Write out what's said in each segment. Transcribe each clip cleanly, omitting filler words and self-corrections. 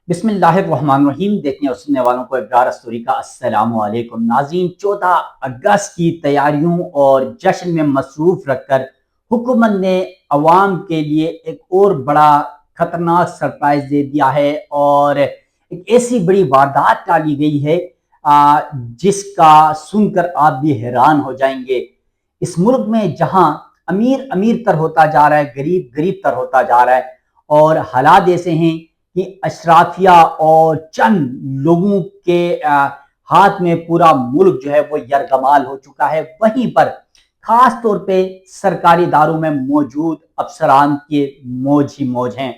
بسم اللہ الرحمن الرحیم۔ دیکھنے اور سننے والوں کو ابرار استوری کا السلام علیکم۔ ناظرین، 14 اگست کی تیاریوں اور جشن میں مصروف رکھ کر حکومت نے عوام کے لیے ایک اور بڑا خطرناک سرپرائز دے دیا ہے اور ایک ایسی بڑی واردات ٹالی گئی ہے جس کا سن کر آپ بھی حیران ہو جائیں گے۔ اس ملک میں جہاں امیر امیر تر ہوتا جا رہا ہے، غریب غریب تر ہوتا جا رہا ہے اور حالات ایسے ہیں کہ اشرافیہ اور چند لوگوں کے ہاتھ میں پورا ملک جو ہے وہ یرغمال ہو چکا ہے، وہیں پر خاص طور پہ سرکاری اداروں میں موجود افسران کے موج ہی موج ہیں۔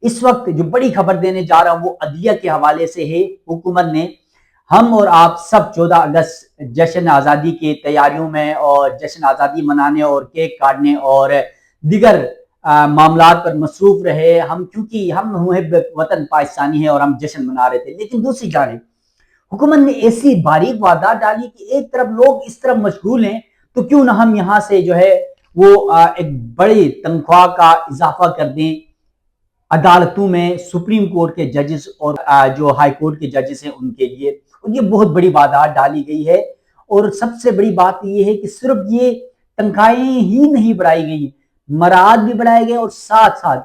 اس وقت جو بڑی خبر دینے جا رہا ہوں وہ عدلیہ کے حوالے سے ہے۔ حکومت نے ہم اور آپ سب 14 اگست جشن آزادی کی تیاریوں میں اور جشن آزادی منانے اور کیک کاٹنے اور دیگر معاملات پر مصروف رہے، کیونکہ ہم محب وطن پاکستانی ہیں اور ہم جشن منا رہے تھے۔ لیکن دوسری جانب حکومت نے ایسی باریک واردات ڈالی کہ ایک طرف لوگ اس طرف مشغول ہیں تو کیوں نہ ہم یہاں سے جو ہے وہ ایک بڑی تنخواہ کا اضافہ کر دیں عدالتوں میں، سپریم کورٹ کے ججز اور جو ہائی کورٹ کے ججز ہیں ان کے لیے۔ یہ بہت بڑی واردات ڈالی گئی ہے اور سب سے بڑی بات یہ ہے کہ صرف یہ تنخواہیں ہی نہیں بڑھائی گئی، مراعات بھی بڑھائے گئے اور ساتھ ساتھ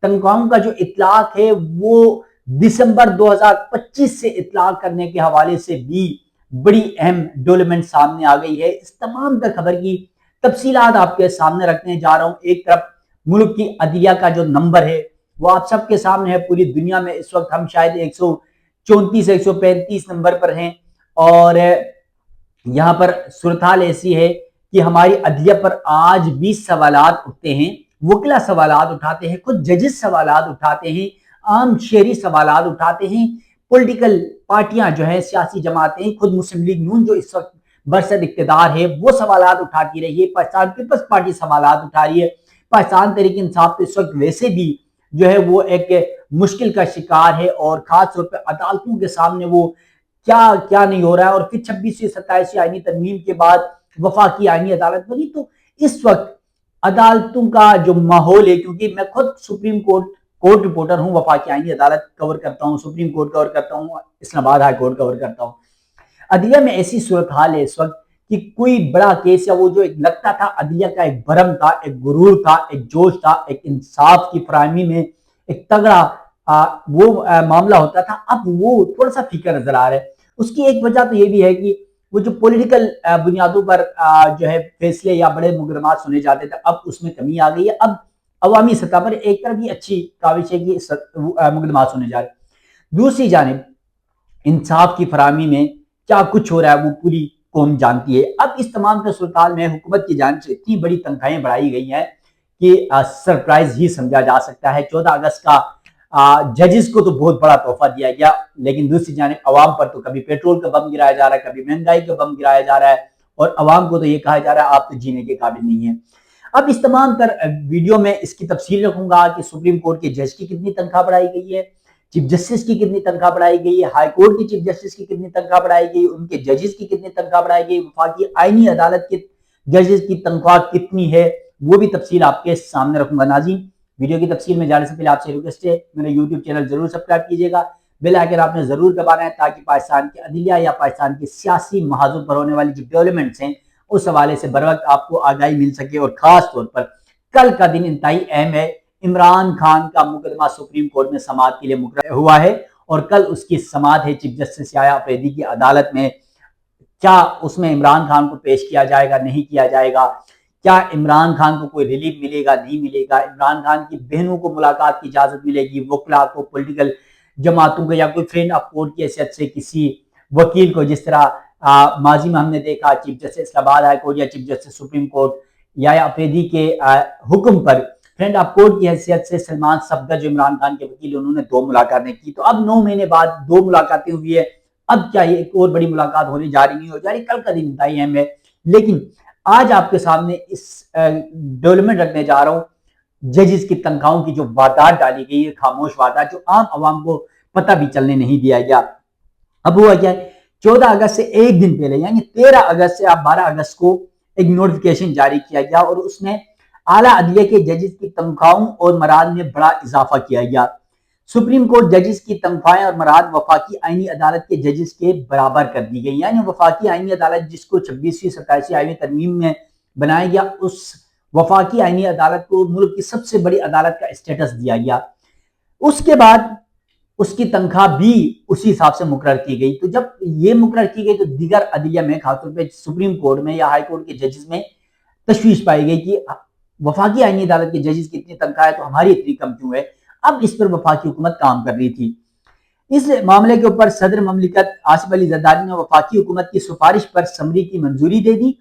تنخواہوں کا جو اطلاق ہے وہ دسمبر 2025 سے اطلاق کرنے کے حوالے سے بھی بڑی اہم ڈیولپمنٹ سامنے آ گئی ہے۔ اس تمام تر خبر کی تفصیلات آپ کے سامنے رکھنے جا رہا ہوں۔ ایک طرف ملک کی عدلیہ کا جو نمبر ہے وہ آپ سب کے سامنے ہے، پوری دنیا میں اس وقت ہم شاید 134 135 نمبر پر ہیں اور یہاں پر صورتحال ایسی ہے کہ ہماری عدلیہ پر آج بھی سوالات اٹھتے ہیں، وکلا سوالات اٹھاتے ہیں، خود ججز سوالات اٹھاتے ہیں، عام شہری سوالات اٹھاتے ہیں، پولیٹیکل پارٹیاں جو ہیں، سیاسی جماعتیں، خود مسلم لیگ نون جو اس وقت برسر اقتدار ہے وہ سوالات اٹھاتی رہی ہے، پاکستان پیپلز پارٹی سوالات اٹھا رہی ہے، پاکستان تحریک انصاف تو اس وقت ویسے بھی جو ہے وہ ایک مشکل کا شکار ہے اور خاص طور پہ عدالتوں کے سامنے وہ کیا نہیں ہو رہا ہے۔ اور پھر 26ویں 27ویں آئینی ترمیم کے بعد وفاقی آئینی عدالت بنی، تو اس وقت عدالتوں کا جو ماحول ہے، کیونکہ میں خود سپریم کورٹ رپورٹر ہوں، وفاقی آئینی عدالت کور کرتا ہوں، سپریم کورٹ کور کرتا ہوں، اسلام آباد ہائی کورٹ کور کرتا ہوں۔ عدلیہ میں ایسی صورتحال ہے اس وقت کہ کوئی بڑا کیس یا وہ جو ایک لگتا تھا عدلیہ کا ایک برم تھا، ایک غرور تھا، ایک جوش تھا، ایک انصاف کی فراہمی میں ایک تگڑا وہ معاملہ ہوتا تھا، اب وہ تھوڑا سا فکر نظر آ رہا ہے۔ اس کی ایک وجہ تو یہ بھی ہے کہ وہ جو پولیٹیکل بنیادوں پر جو ہے فیصلے یا بڑے مقدمات سنے جاتے تھے اب اس میں کمی آ گئی ہے۔ اب عوامی سطح پر ایک طرف یہ اچھی کاوش ہے کہ مقدمات سنے جا رہے ہیں، دوسری جانب انصاف کی فراہمی میں کیا کچھ ہو رہا ہے وہ پوری قوم جانتی ہے۔ اب اس تمام کے صورتحال میں حکومت کی جانب سے اتنی بڑی تنخواہیں بڑھائی گئی ہیں کہ سرپرائز ہی سمجھا جا سکتا ہے۔ 14 اگست کا ججز کو تو بہت بڑا تحفہ دیا گیا، لیکن دوسری جانب عوام پر تو کبھی پیٹرول کا بم گرایا جا رہا ہے، کبھی مہنگائی کا بم گرایا جا رہا ہے اور عوام کو تو یہ کہا جا رہا ہے آپ تو جینے کے قابل نہیں ہیں۔ اب اس تمام تر ویڈیو میں اس کی تفصیل رکھوں گا کہ سپریم کورٹ کے جج کی کتنی تنخواہ بڑھائی گئی ہے، چیف جسٹس کی کتنی تنخواہ بڑھائی گئی ہے، ہائی کورٹ کی چیف جسٹس کی کتنی تنخواہ بڑھائی گئی، ان کے ججز کی کتنی تنخواہ بڑھائی گئی، وفاقی آئینی عدالت کے ججز کی تنخواہ کتنی ہے، وہ بھی تفصیل آپ کے سامنے رکھوں گا۔ ناظرین، ویڈیو کی تفصیل میں جانے سے پہلے آپ سے ریکویسٹ ہے میرے یوٹیوب چینل ضرور سبسکرائب کیجیے گا، بیل آئیکن آپ نے ضرور دبانا ہے تاکہ پاکستان کی عدلیہ یا پاکستان کی سیاسی محاذوں پر ہونے والی جو ڈیولپمنٹس ہیں اس حوالے سے بر وقت آپ کو آگاہی مل سکے۔ اور خاص طور پر کل کا دن انتہائی اہم ہے، عمران خان کا مقدمہ سپریم کورٹ میں سماعت کے لیے مقرر ہوا ہے اور کل اس کی سماعت ہے چیف جسٹس یحییٰ آفریدی کی عدالت میں۔ کیا اس میں عمران خان کو پیش کیا جائے گا، نہیں کیا جائے گا، کیا عمران خان کو کوئی ریلیف ملے گا، نہیں ملے گا، عمران خان کی بہنوں کو ملاقات کی اجازت ملے گی، وکلا کو، پولیٹیکل جماعتوں کو، یا کوئی فرینڈ آف کورٹ کی حیثیت سے کسی وکیل کو، جس طرح ماضی میں ہم نے دیکھا چیف جسٹس اسلام آباد ہائی کورٹ یا چیف جسٹس سپریم کورٹ یحییٰ آفریدی کے حکم پر فرینڈ آف کورٹ کی حیثیت سے سلمان صفدر جو عمران خان کے وکیل انہوں نے 2 ملاقاتیں کی، تو اب 9 مہینے بعد 2 ملاقاتیں ہوئی ہے۔ اب کیا یہ ایک اور بڑی ملاقات ہونے جا رہی نہیں ہو جا رہی؟ کل کا دن انتہائی اہم ہے، لیکن آج آپ کے سامنے اس ڈیولپمنٹ رکھنے جا رہا ہوں، ججز کی تنخواہوں کی جو واردات ڈالی گئی ہے، خاموش واردات جو عام عوام کو پتہ بھی چلنے نہیں دیا گیا۔ اب ہوا کیا ہے، 14 اگست سے ایک دن پہلے یعنی 13 اگست سے 12 اگست کو ایک نوٹیفیکیشن جاری کیا گیا اور اس میں اعلیٰ عدلیہ کے ججز کی تنخواہوں اور مراعات میں بڑا اضافہ کیا گیا۔ سپریم کورٹ ججز کی تنخواہیں اور مراد وفاقی آئینی عدالت کے ججز کے برابر کر دی گئی، یعنی وفاقی آئینی عدالت جس کو 26ویں 27ویں آئینی ترمیم میں بنایا گیا، اس وفاقی آئینی عدالت کو ملک کی سب سے بڑی عدالت کا اسٹیٹس دیا گیا۔ اس کے بعد اس کی تنخواہ بھی اسی حساب سے مقرر کی گئی۔ تو جب یہ مقرر کی گئی تو دیگر عدلیہ میں خاص طور پہ سپریم کورٹ میں یا ہائی کورٹ کے ججز میں تشویش پائی گئی کہ وفاقی آئینی عدالت کے ججز کی اتنی تنخواہ ہے تو ہماری اتنی کم کیوں ہے۔ اب اس پر وفاقی حکومت کام کر رہی تھی۔ اس معاملے کے اوپر صدر مملکت آصف علی زرداری نے وفاقی حکومت کی سفارش پر سمری کی منظوری دے دی۔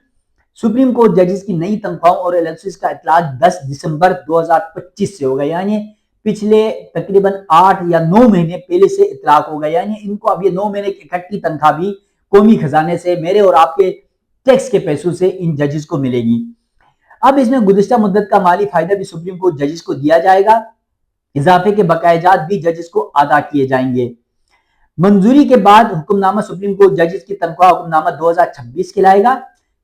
سپریم کورٹ ججز کی نئی تنخواہوں اور الیونسز کا اطلاق 10 دسمبر 2025 سے ہوگا، یعنی پچھلے تقریباً 8 یا 9 مہینے پہلے سے اطلاق ہوگا، یعنی ان کو اب یہ 9 مہینے کی اکٹھی تنخواہ بھی قومی خزانے سے، میرے اور آپ کے ٹیکس کے پیسوں سے ان ججز کو ملے گی۔ اب اس میں گزشتہ مدت کا مالی فائدہ بھی سپریم کورٹ ججز کو دیا جائے گا، اضافے کے بقایا جات بھی ججز کو ادا کیے جائیں گے۔ منظوری کے بعد حکم نامہ سپریم کورٹ ججز کی تنخواہ حکم نامہ 2026 کہلائے گا۔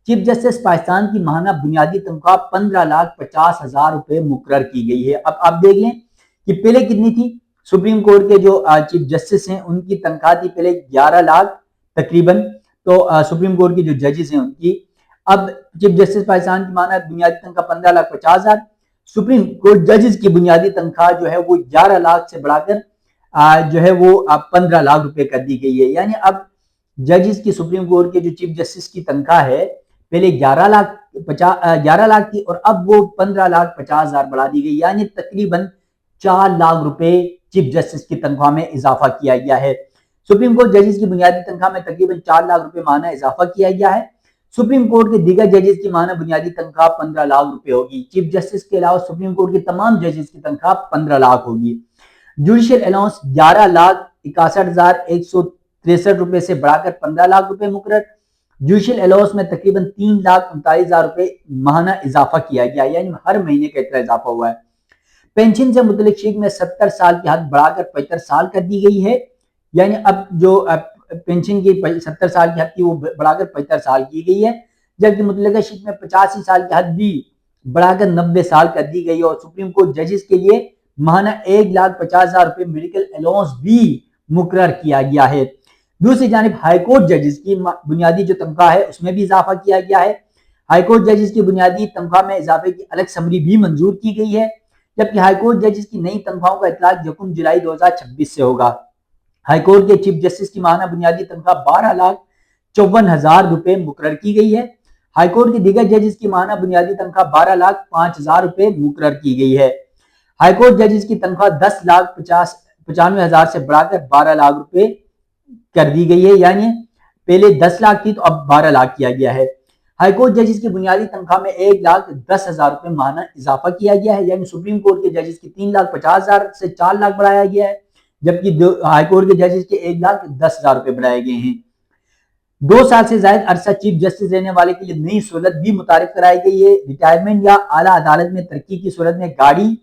چیف جسٹس پاکستان کی ماہانہ بنیادی تنخواہ 15,50,000 روپے مقرر کی گئی ہے۔ اب آپ دیکھ لیں کہ پہلے کتنی تھی۔ سپریم کورٹ کے جو چیف جسٹس ہیں ان کی تنخواہ تھی پہلے 11 لاکھ تقریباً، تو سپریم کورٹ کے جو ججز ہیں ان کی اب چیف جسٹس پاکستان کی ماہانہ بنیادی تنخواہ 15,50,000، سپریم کورٹ ججز کی بنیادی تنخواہ جو ہے وہ 11 لاکھ سے بڑھا کر جو ہے وہ 15 لاکھ روپے کر دی گئی ہے۔ یعنی اب ججز کی سپریم کورٹ کے جو چیف جسٹس کی تنخواہ ہے پہلے 11 لاکھ تھی اور اب وہ 15,50,000 بڑھا دی گئی، یعنی تقریباً 4 لاکھ روپے چیف جسٹس کی تنخواہ میں اضافہ کیا گیا ہے۔ سپریم کورٹ ججز کی بنیادی تنخواہ میں تقریباً 4 لاکھ روپے ماہانہ اضافہ کیا گیا ہے۔ سپریم کورٹ کے دیگر ججز کی ماہانہ بنیادی تنخواہ 15 لاکھ روپے ہوگی۔ چیف جسٹس کے علاوہ سپریم کورٹ کے تمام ججز کی تنخواہ 15 لاکھ ہوگی۔ جوڈیشل الاؤنس 11,61,163 روپے سے بڑھا کر 15 لاکھ روپے مقرر۔ جوڈیشل الاؤنس میں تقریباً 3,39,000 روپے ماہانہ اضافہ کیا گیا، یعنی ہر مہینے کا اتنا اضافہ ہوا ہے۔ پینشن سے متعلق شیک میں 70 سال کی حد بڑھا کر 75 سال کر دی گئی ہے، یعنی اب جو پینشن کی 70 سال کی حد تھی وہ بڑھا کر 75 سال کی گئی ہے، جبکہ متعلقہ شیک میں 85 سال کی حد بھی بڑھا کر 90 سال کر دی گئی ہے، اور سپریم کورٹ ججز کے لیے ماہانہ 1,50,000 روپے میڈیکل الاؤنس بھی مقرر کیا گیا ہے۔ دوسری جانب ہائی کورٹ ججز کی بنیادی جو تنخواہ ہے اس میں بھی اضافہ کیا گیا ہے۔ ہائی کورٹ ججز کی بنیادی تنخواہ میں اضافے کی الگ سمری بھی منظور کی گئی ہے، جبکہ ہائی کورٹ ججز کی نئی تنخواہوں کا اطلاق 1 جولائی 2026 سے ہوگا۔ ہائی کورٹ کے چیف جسٹس کی ماہانہ بنیادی تنخواہ 12,54,000 روپے مقرر کی گئی ہے۔ ہائی کورٹ کے دیگر ججز کی ماہانہ بنیادی تنخواہ 12,05,000 روپے مقرر کی گئی ہے۔ ہائی کورٹ ججز کی تنخواہ 10,95,000 سے بڑھا کر 12 لاکھ روپے کر دی گئی ہے، یعنی پہلے 10 لاکھ تھی تو اب 12 لاکھ کیا گیا ہے۔ ہائی کورٹ ججز کی بنیادی تنخواہ میں 1,10,000 روپے ماہانہ اضافہ کیا گیا ہے، یعنی سپریم کورٹ کے ججز کی 3,50,000 سے 4 لاکھ بڑھایا گیا ہے، جبکہ ہائی کورٹ کے ججز کے 1,10,000 روپے بڑھائے گئے ہیں۔ 2 سال سے زائد عرصہ چیف جسٹس رہنے والے کے لیے نئی سہولت بھی متعارف کرائی گئی ہے۔ ریٹائرمنٹ یا اعلیٰ عدالت میں ترقی کی صورت میں گاڑی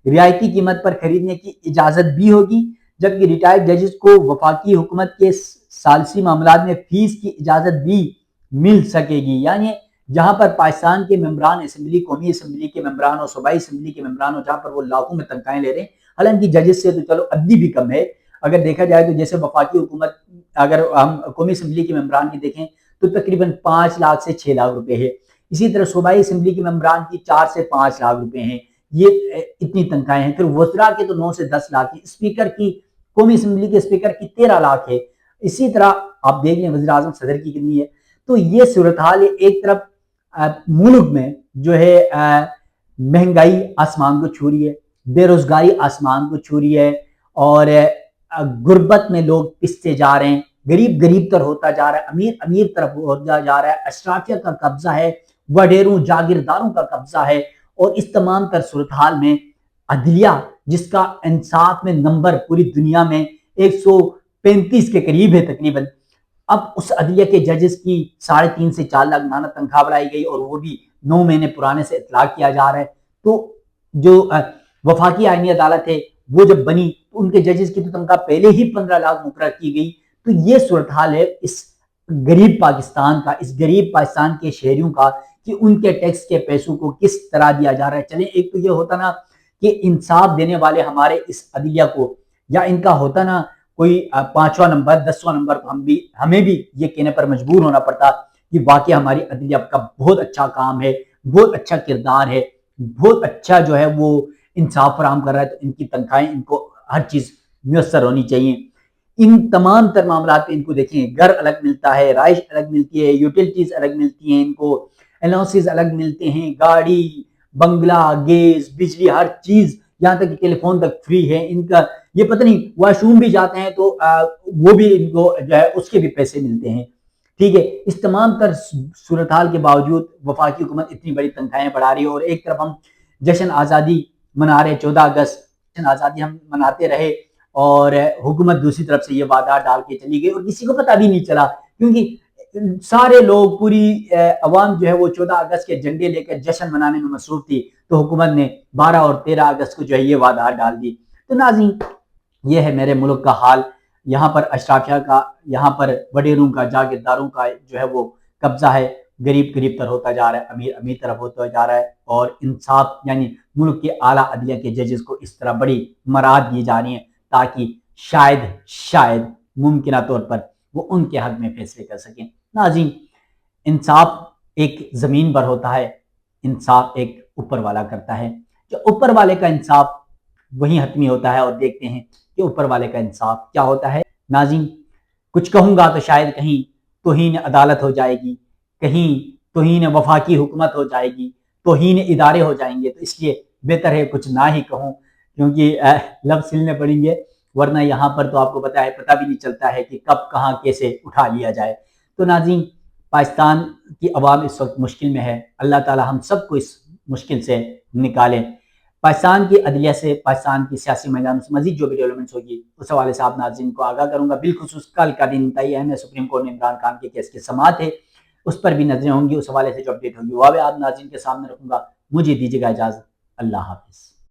رعایتی قیمت پر خریدنے کی اجازت بھی ہوگی، جبکہ ریٹائرڈ ججز کو وفاقی حکومت کے ثالثی معاملات میں فیس کی اجازت بھی مل سکے گی، یعنی جہاں پر پاکستان کے ممبران اسمبلی، قومی اسمبلی کے ممبران اور صوبائی اسمبلی کے ممبران ہو، جہاں پر وہ لاکھوں میں تنخواہیں لے رہے ہیں، حالانکہ ججز سے تو چلو ادھی بھی کم ہے اگر دیکھا جائے تو، جیسے وفاقی حکومت اگر ہم قومی اسمبلی کے ممبران کی دیکھیں تو تقریباً 5 لاکھ سے 6 لاکھ روپے ہے، اسی طرح صوبائی اسمبلی کے ممبران کی 4 سے 5 لاکھ روپے ہیں، یہ اتنی تنخواہیں ہیں۔ پھر وزراء کے تو 9 سے 10 لاکھ ہیں، اسپیکر کی، قومی اسمبلی کے اسپیکر کی 13 لاکھ ہے، اسی طرح آپ دیکھ لیں وزیر اعظم صدر کی کتنی ہے۔ تو یہ صورتحال ہے، ایک طرف ملک میں جو ہے مہنگائی آسمان کو چھو رہی ہے، بے روزگاری آسمان کو چھو رہی ہے، اور غربت میں لوگ پستے جا رہے ہیں، غریب غریب تر ہوتا جا رہا ہے، امیر امیر طرف ہوتا جا رہا ہے، اشرافیہ کا قبضہ ہے، وڈیروں جاگیرداروں کا قبضہ ہے، اور اس تمام تر صورتحال میں عدلیہ جس کا انصاف میں نمبر پوری دنیا میں 135 کے قریب ہے تقریباً، اب اس عدلیہ کے ججز کی 3.5 سے 4 لاکھ ماہانہ تنخواہ بڑھائی گئی، اور وہ بھی 9 مہینے پرانے سے اطلاق کیا جا رہا ہے۔ تو جو وفاقی آئینی عدالت ہے وہ جب بنی تو ان کے ججز کی تو تنخواہ پہلے ہی 15 لاکھ مقرر کی گئی۔ تو یہ صورتحال ہے اس غریب پاکستان کا، اس غریب پاکستان کے شہریوں کا، کہ ان کے ٹیکس کے پیسوں کو کس طرح دیا جا رہا ہے۔ چلیں ایک تو یہ ہوتا نا کہ انصاف دینے والے ہمارے اس عدلیہ کو یا ان کا ہوتا نا کوئی 5واں نمبر 10واں نمبر، تو ہمیں بھی یہ کہنے پر مجبور ہونا پڑتا کہ واقعی ہماری عدلیہ کا بہت اچھا کام ہے، بہت اچھا کردار ہے، بہت اچھا جو ہے وہ انصاف فراہم کر رہا ہے، تو ان کی تنخواہیں، ان کو ہر چیز میسر ہونی چاہیے۔ ان تمام تر معاملات پہ ان کو دیکھیں، گھر الگ ملتا ہے، رہائش الگ ملتی ہے، یوٹیلٹیز الگ ملتی ہیں، ان کو الاؤنسز الگ ملتے ہیں، گاڑی، بنگلہ، گیس، بجلی، ہر چیز، یہاں تک کہ ٹیلی فون تک فری ہے ان کا۔ یہ پتہ نہیں واش روم بھی جاتے ہیں تو وہ بھی ان کو جو ہے اس کے بھی پیسے ملتے ہیں، ٹھیک ہے۔ اس تمام تر صورتحال کے باوجود وفاقی حکومت اتنی بڑی تنخواہیں بڑھا رہی ہے، اور ایک طرف ہم جشن آزادی منا رہے 14 اگست، جشن آزادی ہم مناتے رہے، اور حکومت دوسری طرف سے یہ وعدہ ڈال کے چلی گئی اور کسی کو پتہ بھی نہیں چلا، کیونکہ سارے لوگ، پوری عوام جو ہے وہ 14 اگست کے جھنڈے لے کر جشن منانے میں مصروف تھی، تو حکومت نے 12 اور 13 اگست کو جو ہے یہ وعدہ ڈال دی۔ تو ناظرین، یہ ہے میرے ملک کا حال۔ یہاں پر اشرافیہ کا، یہاں پر وڈیروں کا، جاگیرداروں کا جو ہے وہ قبضہ ہے، غریب قریب تر ہوتا جا رہا ہے، امیر امیر طرف ہوتا جا رہا ہے، اور انصاف یعنی ملک کے اعلیٰ عدلیہ کے ججز کو اس طرح بڑی مراد دی جا رہی ہیں تاکہ شاید ممکنہ طور پر وہ ان کے حق میں فیصلے کر سکیں۔ ناظرین، انصاف ایک زمین پر ہوتا ہے، انصاف ایک اوپر والا کرتا ہے، جو اوپر والے کا انصاف وہی حتمی ہوتا ہے، اور دیکھتے ہیں کہ اوپر والے کا انصاف کیا ہوتا ہے۔ ناظرین، کچھ کہوں گا تو شاید کہیں توہین عدالت ہو جائے گی، کہیں توہین وفاقی حکومت ہو جائے گی، توہین ادارے ہو جائیں گے، تو اس لیے بہتر ہے کچھ نہ ہی کہوں، کیونکہ لفظ سلنے پڑیں گے، ورنہ یہاں پر تو آپ کو پتہ بھی نہیں چلتا ہے کہ کب کہاں کیسے اٹھا لیا جائے۔ تو ناظرین، پاکستان کی عوام اس وقت مشکل میں ہے، اللہ تعالی ہم سب کو اس مشکل سے نکالیں۔ پاکستان کی عدلیہ سے، پاکستان کی سیاسی میدان سے مزید جو بھی ڈیولپمنٹس ہوگی اس حوالے سے آپ ناظرین کو آگاہ کروں گا۔ بالخصوص کل کا دن انتہائی اہم ہے، سپریم کورٹ میں عمران خان کے کیس کی سماعت ہے، اس پر بھی نظریں ہوں گی، اس حوالے سے جو اپڈیٹ ہوگی وہ بھی آپ ناظرین کے سامنے رکھوں گا۔ مجھے دیجیے گا اجازت، اللہ حافظ۔